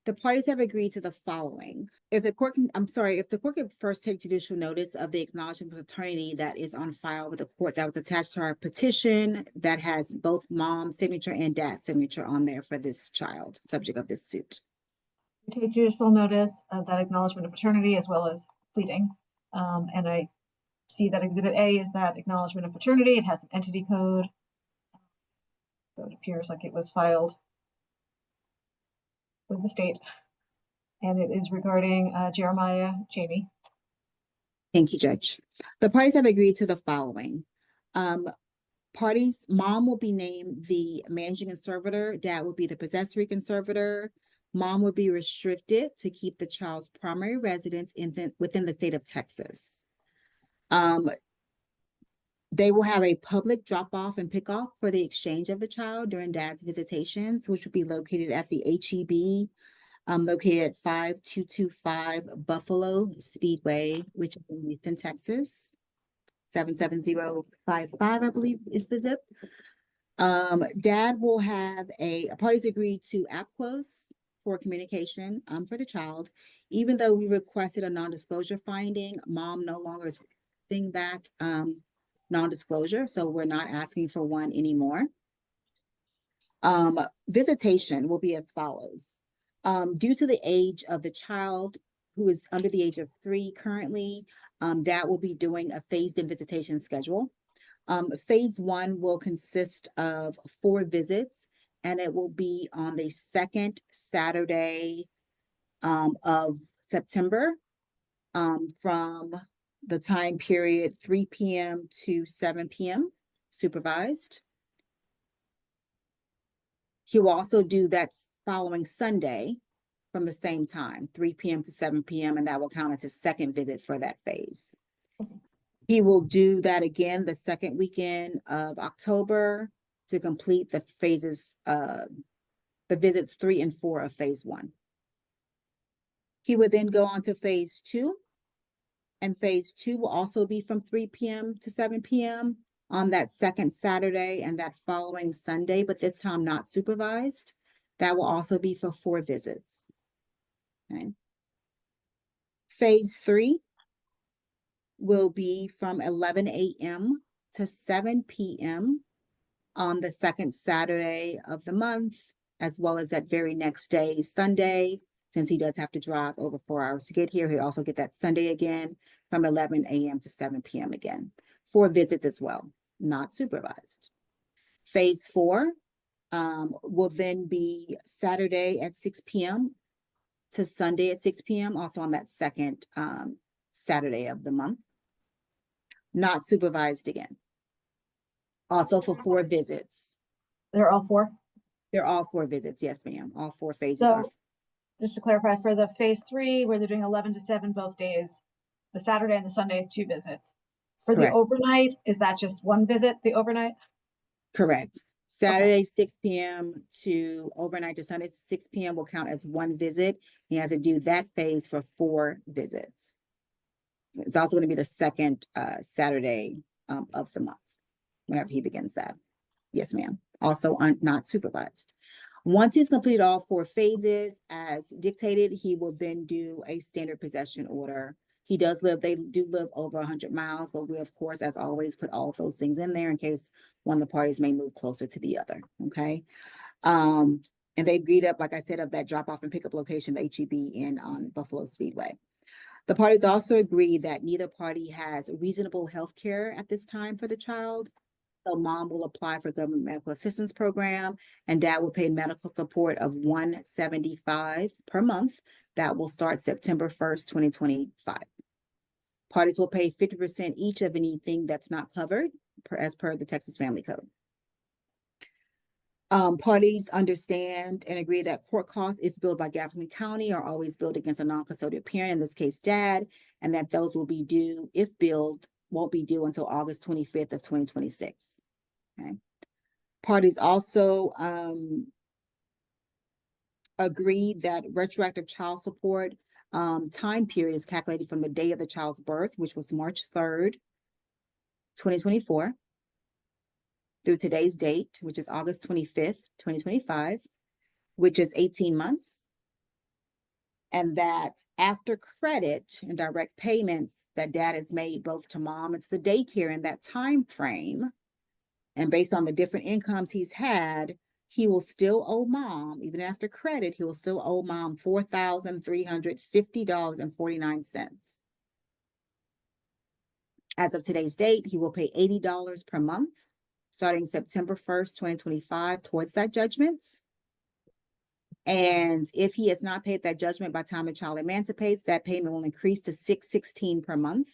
The parties have agreed to the following. If the court can first take judicial notice of the acknowledgement of paternity that is on file with the court that was attached to our petition that has both mom's signature and dad's signature on there for this child, subject of this suit. We take judicial notice of that acknowledgement of paternity as well as pleading. And I see that Exhibit A is that acknowledgement of paternity. It has an entity code. So it appears like it was filed with the state. And it is regarding Jeremiah Jamie. Thank you, Judge. The parties have agreed to the following. Mom will be named the managing conservator, dad will be the possessory conservator. Mom will be restricted to keep the child's primary residence within the state of Texas. They will have a public drop-off and pick-off for the exchange of the child during dad's visitations, which will be located at the HEB, located at 5225 Buffalo Speedway, which is in Houston, Texas. 77055, I believe, is the zip. Dad will have parties agreed to app close for communication for the child. Even though we requested a non-disclosure finding, mom no longer is requesting that non-disclosure, so we're not asking for one anymore. Visitation will be as follows. Due to the age of the child, who is under the age of 3 currently, dad will be doing a phased-in visitation schedule. Phase 1 will consist of 4 visits, and it will be on the second Saturday of September from the time period 3 p.m. to 7 p.m. supervised. He will also do that following Sunday from the same time, 3 p.m. to 7 p.m., and that will count as his second visit for that phase. He will do that again the second weekend of October to complete the phases, the visits 3 and 4 of phase 1. He would then go on to phase 2, and phase 2 will also be from 3 p.m. to 7 p.m. on that second Saturday and that following Sunday, but this time not supervised. That will also be for 4 visits. Okay. Phase 3 will be from 11 a.m. to 7 p.m. on the second Saturday of the month, as well as that very next day, Sunday. Since he does have to drive over 4 hours to get here, he'll also get that Sunday again from 11 a.m. to 7 p.m. again. 4 visits as well, not supervised. Phase 4 will then be Saturday at 6 p.m. to Sunday at 6 p.m., also on that second Saturday of the month. Not supervised again. Also for 4 visits. They're all 4? They're all 4 visits, yes, ma'am. All 4 phases so, are. Just to clarify, for the phase 3, where they're doing 11 to 7 both days, the Saturday and the Sunday is 2 visits. For Correct. the overnight, is that just 1 visit, the overnight? Correct. Saturday, 6 p.m. to overnight to Sunday, 6 p.m. will count as 1 visit. He has to do that phase for 4 visits. It's also going to be the second Saturday of the month, whenever he begins that. Yes, ma'am. Also not supervised. Once he's completed all 4 phases as dictated, he will then do a standard possession order. They do live over 100 miles, but we, of course, as always, put all of those things in there in case one of the parties may move closer to the other, okay? And they agreed up, like I said, of that drop-off and pickup location, the HEB on Buffalo Speedway. The parties also agreed that neither party has reasonable health care at this time for the child. So mom will apply for government medical assistance program, and dad will pay medical support of $175 per month. That will start September 1st, 2025. Parties will pay 50% each of anything that's not covered as per the Texas Family Code. Parties understand and agree that court costs, if billed by Gaffney County, are always billed against a non-custodial parent, in this case, dad, and that those will be due, if billed, won't be due until August 25th of 2026. Okay. Parties also agreed that retroactive child support time period is calculated from the day of the child's birth, which was March 3rd, 2024, through today's date, which is August 25th, 2025, which is 18 months. And that after credit and direct payments that dad has made both to mom and to the daycare in that time frame, and based on the different incomes he's had, he will still owe mom, even after credit, he will still owe mom $4,350.49. As of today's date, he will pay $80 per month, starting September 1st, 2025, towards that judgment. And if he has not paid that judgment by the time the child emancipates, that payment will increase to $616 per month.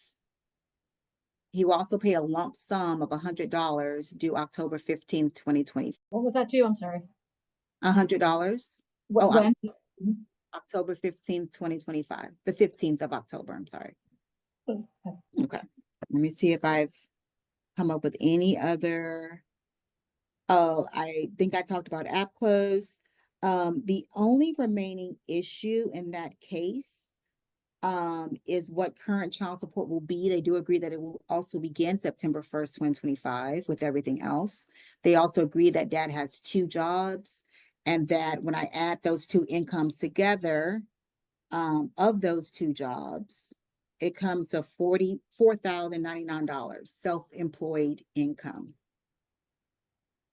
He will also pay a lump sum of $100 due October 15th, 2020. What was that due? I'm sorry. $100. When? October 15th, 2025. The 15th of October, I'm sorry. Okay. Let me see if I've come up with any other. Oh, I think I talked about app close. The only remaining issue in that case is what current child support will be. They do agree that it will also begin September 1st, 2025 with everything else. They also agree that dad has 2 jobs and that when I add those 2 incomes together, of those 2 jobs, it comes to $44,099 self-employed income.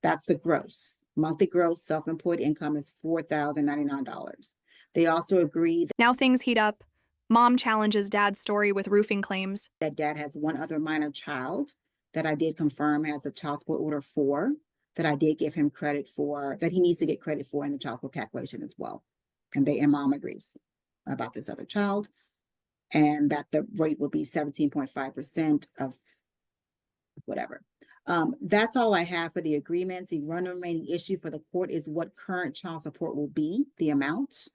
That's the gross. Monthly gross self-employed income is $4,099. They also agree Now things heat up. Mom challenges dad's story with roofing claims. that dad has one other minor child that I did confirm has a child support order for, that I did give him credit for, that he needs to get credit for in the child support calculation as well. And mom agrees about this other child, and that the rate will be 17.5% of whatever. That's all I have for the agreements. The one remaining issue for the court is what current child support will be, the amount.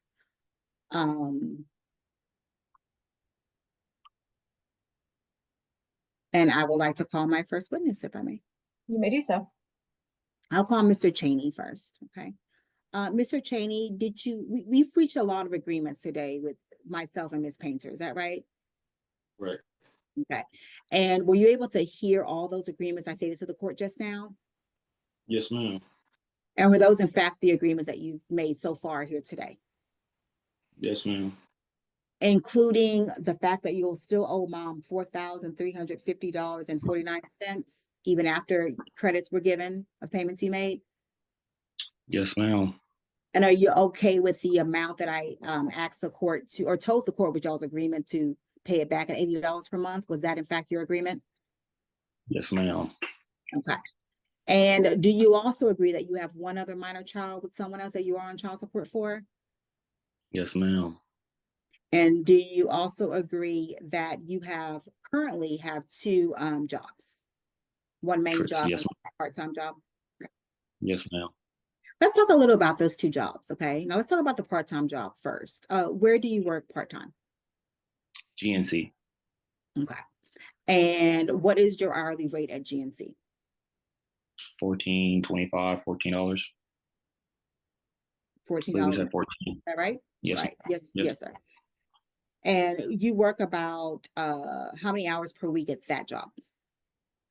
And I would like to call my first witness, if I may. You may do so. I'll call Mr. Cheney first, okay? Mr. Cheney, we've reached a lot of agreements today with myself and Ms. Painter, is that right? Right. Okay. And were you able to hear all those agreements I stated to the court just now? Yes, ma'am. And were those in fact the agreements that you've made so far here today? Yes, ma'am. Including the fact that you'll still owe mom $4,350.49, even after credits were given of payments you made? Yes, ma'am. And are you okay with the amount that I asked the court to, or told the court with y'all's agreement to pay it back at $80 per month? Was that in fact your agreement? Yes, ma'am. Okay. And do you also agree that you have one other minor child with someone else that you are on child support for? Yes, ma'am. And do you also agree that you currently have 2 jobs? One main Correct. job, Yes, and one part-time job? Yes, ma'am. Let's talk a little about those 2 jobs, okay? Now let's talk about the part-time job first. Where do you work part-time? GNC. Okay. And what is your hourly rate at GNC? $14.25, $14. $14. At 14. Is that right? Yes. Right. Yes, Yes. yes, sir. And you work about how many hours per week at that job?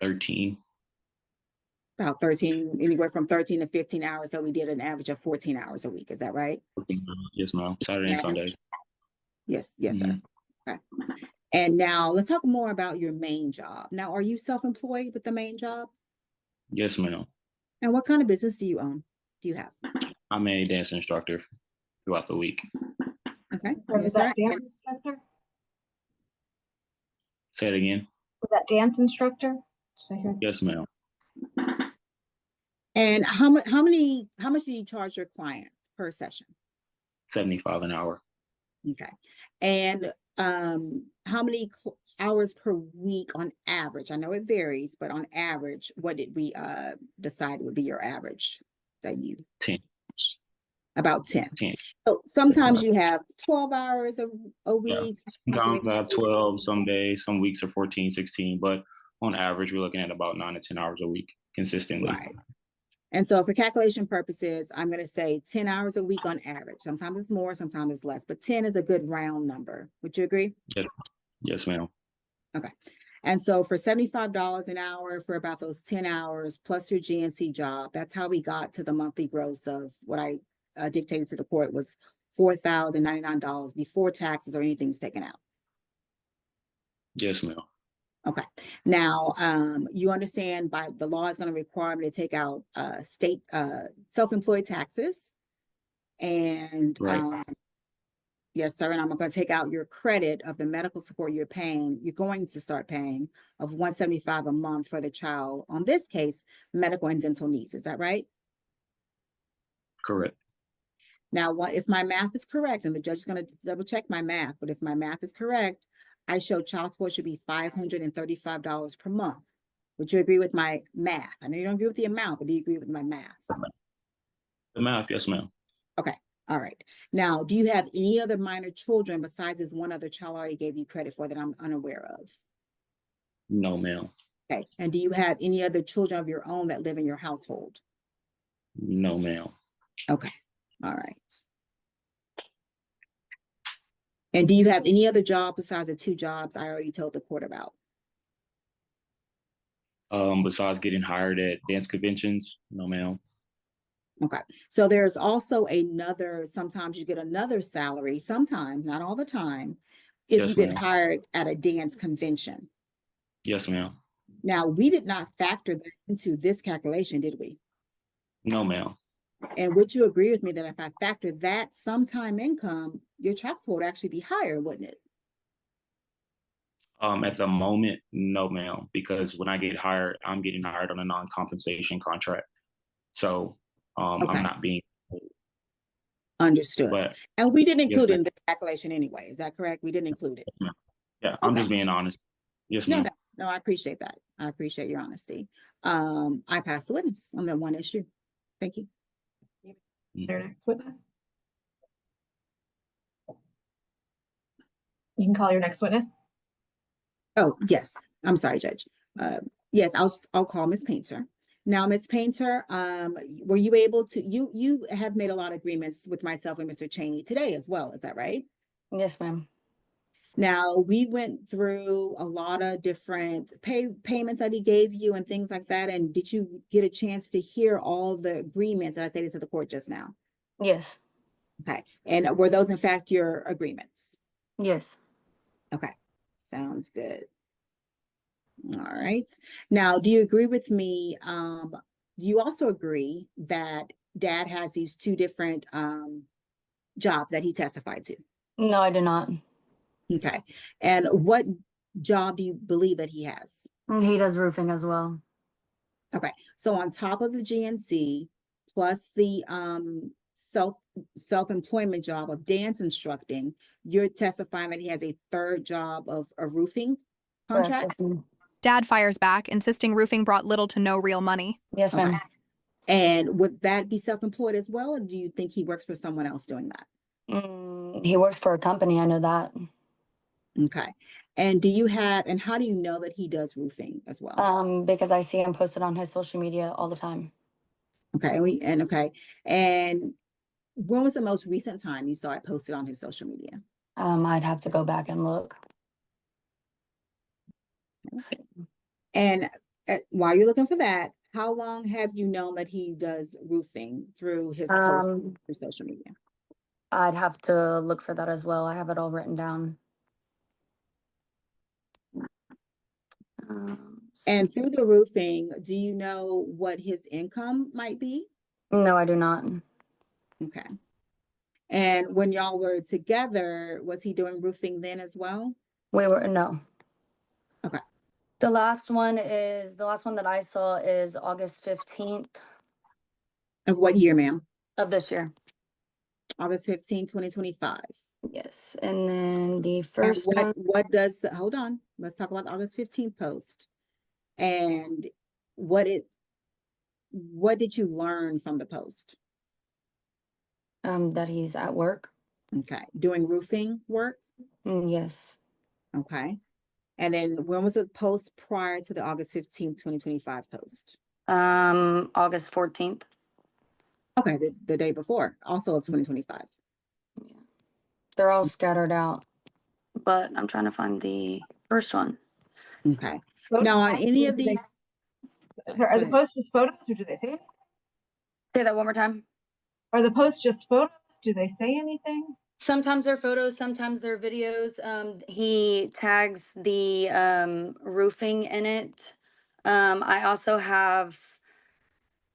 13. About 13, anywhere from 13 to 15 hours. So we did an average of 14 hours a week. Is that right? 14. Yes, ma'am. Saturday and Sunday. Yes, yes, sir. Okay. And now let's talk more about your main job. Now, are you self-employed with the main job? Yes, ma'am. And what kind of business do you own? Do you have? I'm a dance instructor throughout the week. Okay. Was Yes, that sir. dance instructor? Say it again. Was that dance instructor? Did I hear? Yes, ma'am. And how much do you charge your clients per session? $75 an hour. Okay. And how many hours per week on average? I know it varies, but on average, what did we decide would be your average that you 10. About 10. 10. So sometimes you have 12 hours a week. Sometimes I have 12 some days, some weeks are 14, 16, but on average, we're looking at about 9 to 10 hours a week consistently. Right. And so for calculation purposes, I'm going to say 10 hours a week on average. Sometimes it's more, sometimes it's less, but 10 is a good round number. Would you agree? Yes, ma'am. Okay. And so for $75 an hour for about those 10 hours plus your GNC job, that's how we got to the monthly gross of what I dictated to the court was $4,099 before taxes or anything's taken out. Yes, ma'am. Okay, now, you understand by the law is gonna require me to take out, state, self-employed taxes. And, Right. yes, sir, and I'm gonna take out your credit of the medical support you're going to start paying of $175 a month for the child, on this case, medical and dental needs, is that right? Correct. Now, what if my math is correct, and the judge is gonna double check my math, but if my math is correct, I show child support should be $535 per month. Would you agree with my math? I know you don't agree with the amount, but do you agree with my math? The math, yes, ma'am. Okay, all right. Now, do you have any other minor children besides this one other child I already gave you credit for that I'm unaware of? No, ma'am. Okay, and do you have any other children of your own that live in your household? No, ma'am. Okay, all right. And do you have any other job besides the 2 jobs I already told the court about? Besides getting hired at dance conventions, no, ma'am. Okay, so there's also another, sometimes you get another salary, sometimes, not all the time, if Yes, you get ma'am. hired at a dance convention. Yes, ma'am. Now, we did not factor that into this calculation, did we? No, ma'am. And would you agree with me that if I factor that sometime income, your child support would actually be higher, wouldn't it? At the moment, no, ma'am, because when I get hired, I'm getting hired on a non-compensation contract. So Okay. I'm not being, Understood. but And we didn't yes, include it ma'am. in this calculation anyway, is that correct? We didn't include it. Yeah, I'm Okay. just being honest. Yes, No, ma'am. no, I appreciate that. I appreciate your honesty. I pass the witness on that one issue. Thank you. Their next witness. You can call your next witness. Oh, yes, I'm sorry, Judge. Yes, I'll call Ms. Painter. Now, Ms. Painter, were you able to, you have made a lot of agreements with myself and Mr. Cheney today as well, is that right? Yes, ma'am. Now, we went through a lot of different payments that he gave you and things like that, and did you get a chance to hear all the agreements that I stated to the court just now? Yes. Okay, and were those in fact your agreements? Yes. Okay, sounds good. All right. Now, do you agree with me? Do you also agree that Dad has these 2 different jobs that he testified to? No, I did not. Okay. And what job do you believe that he has? He does roofing as well. Okay. So on top of the GNC plus the self-employment job of dance instructing, you're testifying that he has a 3rd job of a roofing Correct, contract? yes, ma'am. Dad fires back, insisting roofing brought little to no real money. Yes, Okay. ma'am. And would that be self-employed as well, or do you think he works for someone else doing that? He works for a company, I know that. Okay. And do you have, and how do you know that he does roofing as well? Because I see him posted on his social media all the time. Okay, okay. And when was the most recent time you saw it posted on his social media? I'd have to go back and look. Let's see. And while you're looking for that, how long have you known that he does roofing through his posts through social media? I'd have to look for that as well. I have it all written down. And through the roofing, do you know what his income might be? No, I do not. Okay. And when y'all were together, was he doing roofing then as well? No. Okay. The last one that I saw is August 15th Of what year, ma'am? of this year. August 15, 2025. Yes. And then the And first one, what does the, hold on, let's talk about the August 15th post. And what did you learn from the post? that he's at work. Okay, doing roofing work? Yes. Okay. And then when was the post prior to the August 15th, 2025 post? August 14th. Okay, the day before, also of 2025. Yeah. They're all scattered out, but I'm trying to find the first one. Okay. Now on any of these. Are the posts just photos or do they say it? Say that one more time. Are the posts just photos? Do they say anything? Sometimes they're photos, sometimes they're videos. He tags the roofing in it. I also have,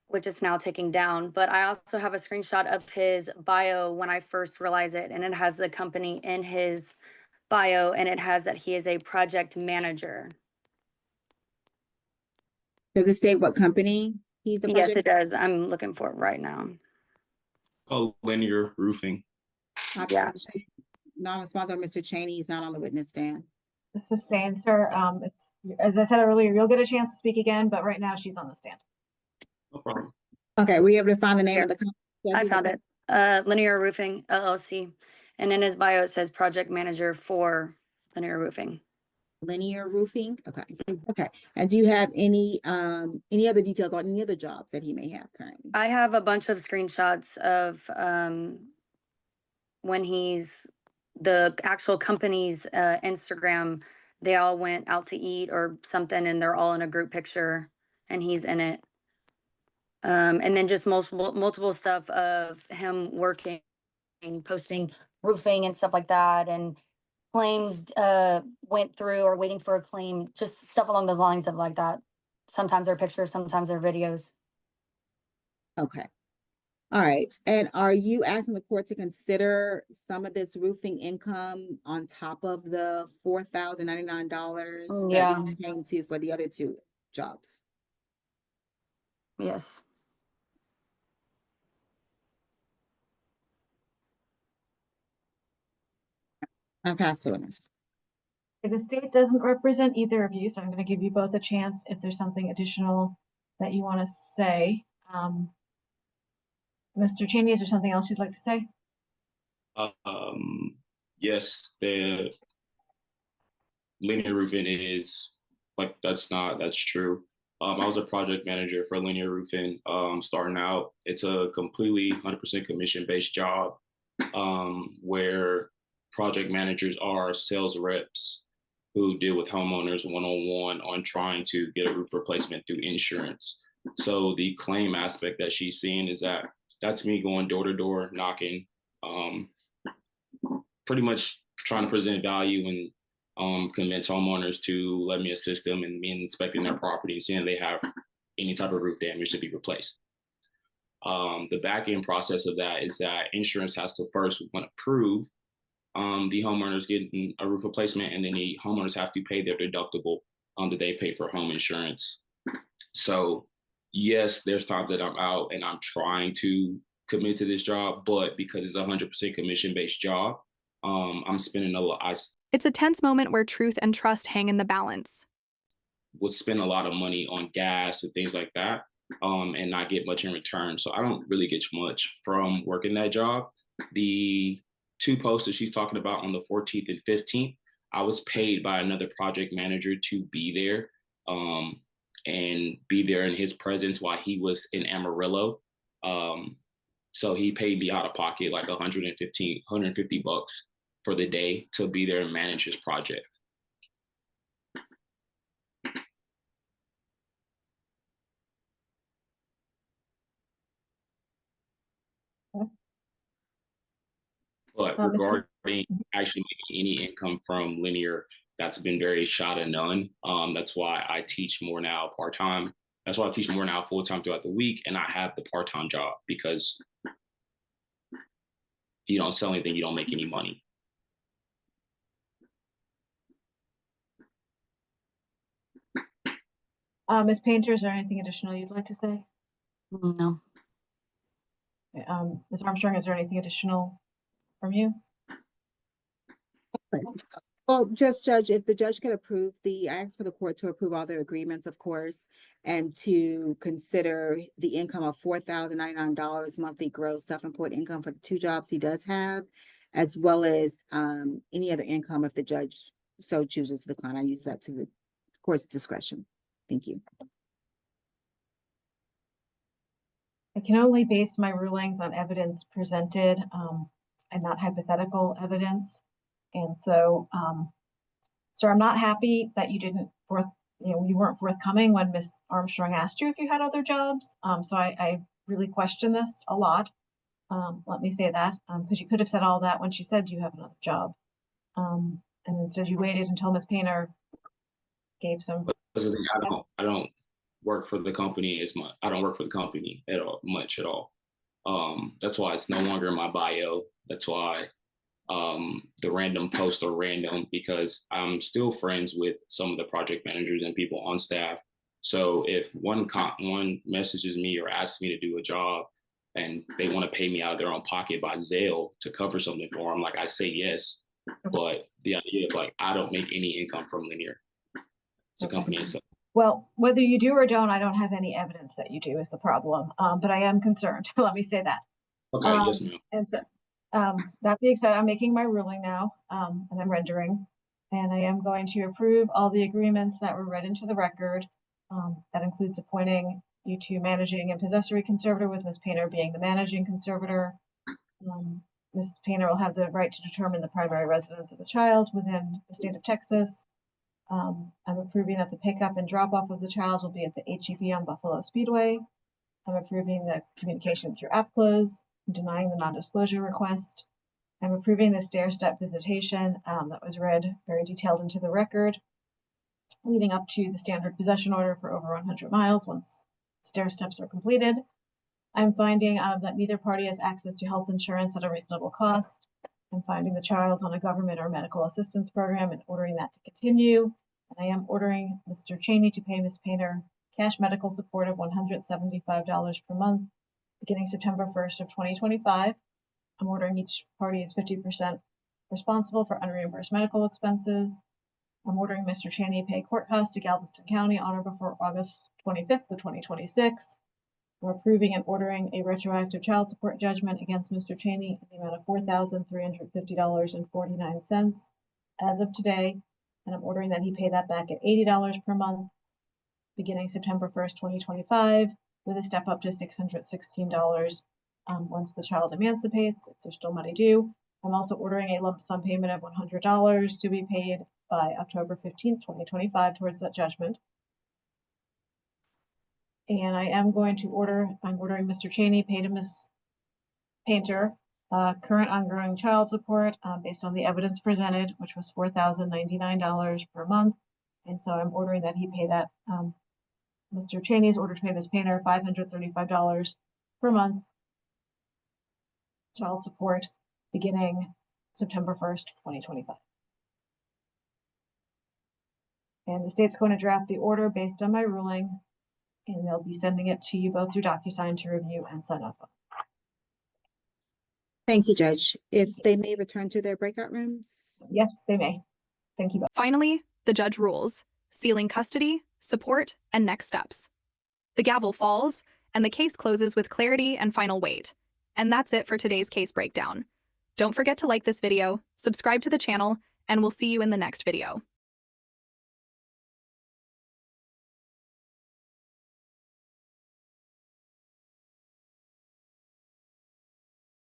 which is now taking down, but I also have a screenshot of his bio when I first realized it, and it has the company in his bio, and it has that he is a project manager. Does it state what company he's the Yes, project? it does. I'm looking for it right now. Oh, linear roofing. Yeah. Non-responsive, Mr. Cheney is not on the witness stand. Sustained, sir. It's, as I said earlier, you'll get a chance to speak again, but right now she's on the stand. No problem. Okay, were you able to find the name Here. of the company? I found it. Linear Roofing LLC. And in his bio, it says project manager for Linear Roofing. Linear Roofing? Okay, okay. And do you have any other details on any other jobs that he may have currently? I have a bunch of screenshots of when the actual company's Instagram, they all went out to eat or something, and they're all in a group picture, and he's in it. And then just multiple stuff of him working, posting roofing and stuff like that, and claims went through or waiting for a claim, just stuff along those lines of like that. Sometimes they're pictures, sometimes they're videos. Okay. All right. And are you asking the court to consider some of this roofing income on top of the $4,099 that Yeah. we came to for the other two jobs? Yes. I'll pass the witness. The state doesn't represent either of you, so I'm going to give you both a chance if there's something additional that you want to say. Mr. Cheney, is there something else you'd like to say? Yes, the linear roofing is like that's true. I was a project manager for linear roofing. Starting out, it's a completely 100% commission-based job, where project managers are sales reps who deal with homeowners one-on-one on trying to get a roof replacement through insurance. So the claim aspect that she's seeing is that that's me going door to door, knocking, pretty much trying to present value and convince homeowners to let me assist them in me inspecting their property and seeing they have any type of roof damage to be replaced. The back end process of that is that insurance has to first want to prove the homeowners getting a roof replacement, and then the homeowners have to pay their deductible that they pay for home insurance. So yes, there's times that I'm out and I'm trying to commit to this job, but because it's a 100% commission-based job, I'm spending a lot. It's a tense moment where truth and trust hang in the balance. Would spend a lot of money on gas and things like that, and not get much in return. So I don't really get much from working that job. The two posts that she's talking about on the 14th and 15th, I was paid by another project manager to be there, and be there in his presence while he was in Amarillo. So he paid me out of pocket like $150 for the day to be there and manage his project. But regarding actually making any income from linear, that's been very shot and none. That's why I teach more now part-time. That's why I teach more now full-time throughout the week, and I have the part-time job, because if you don't sell anything, you don't make any money. Ms. Painter, is there anything additional you'd like to say? No. Ms. Armstrong, is there anything additional from you? Well, just Judge, if the judge could approve I ask for the court to approve all their agreements, of course, and to consider the income of $4,099 monthly gross self-employed income for the two jobs he does have, as well as any other income if the judge so chooses to decline. I use that to the court's discretion. Thank you. I can only base my rulings on evidence presented and not hypothetical evidence. And so, sir, I'm not happy that you weren't forthcoming when Ms. Armstrong asked you if you had other jobs. So I really question this a lot. Let me say that, because you could have said all that when she said you have another job. And instead you waited until Ms. Painter gave some, That's the thing, I don't work for the company as much. I don't work for the company at all, much at all. That's why it's no longer in my bio. That's why the random posts are random, because I'm still friends with some of the project managers and people on staff. So if one messages me or asks me to do a job and they want to pay me out of their own pocket by Zelle to cover something for them, like I say yes. But the idea of like, I don't make any income from Linear. It's a company itself. well, whether you do or don't, I don't have any evidence that you do is the problem. But I am concerned. Let me say that. Okay, yes, ma'am. And so, that being said, I'm making my ruling now, and I'm rendering, and I am going to approve all the agreements that were read into the record. That includes appointing you to managing and possessory conservator, with Ms. Painter being the managing conservator. Ms. Painter will have the right to determine the primary residence of the child within the state of Texas. I'm approving that the pickup and drop off of the child will be at the HEB on Buffalo Speedway. I'm approving the communication through app close, denying the non-disclosure request. I'm approving the stair-step visitation that was read very detailed into the record, leading up to the standard possession order for over 100 miles once stair steps are completed. I'm finding that neither party has access to health insurance at a reasonable cost. I'm finding the child's on a government or medical assistance program and ordering that to continue. And I am ordering Mr. Cheney to pay Ms. Painter cash medical support of $175 per month, beginning September 1st of 2025. I'm ordering each party is 50% responsible for unreimbursed medical expenses. I'm ordering Mr. Cheney pay court costs to Galveston County on or before August 25th of 2026. We're approving and ordering a retroactive child support judgment against Mr. Cheney in the amount of $4,350.49 as of today. And I'm ordering that he pay that back at $80 per month, beginning September 1st, 2025, with a step up to $616 once the child emancipates, if there's still money due. I'm also ordering a lump sum payment of $100 to be paid by October 15th, 2025 towards that judgment. And I'm ordering Mr. Cheney pay to Ms. Painter current ongoing child support based on the evidence presented, which was $4,099 per month. And so I'm ordering that he pay that. Mr. Cheney's ordered to pay Ms. Painter $535 per month child support beginning September 1st, 2025. And the state's going to draft the order based on my ruling, and they'll be sending it to you both through DocuSign to review and sign off on. Thank you, Judge. If they may return to their breakout rooms. Yes, they may. Thank you both. Finally, the judge rules, sealing custody, support, and next steps. The gavel falls, and the case closes with clarity and final weight. And that's it for today's case breakdown. Don't forget to like this video, subscribe to the channel, and we'll see you in the next video.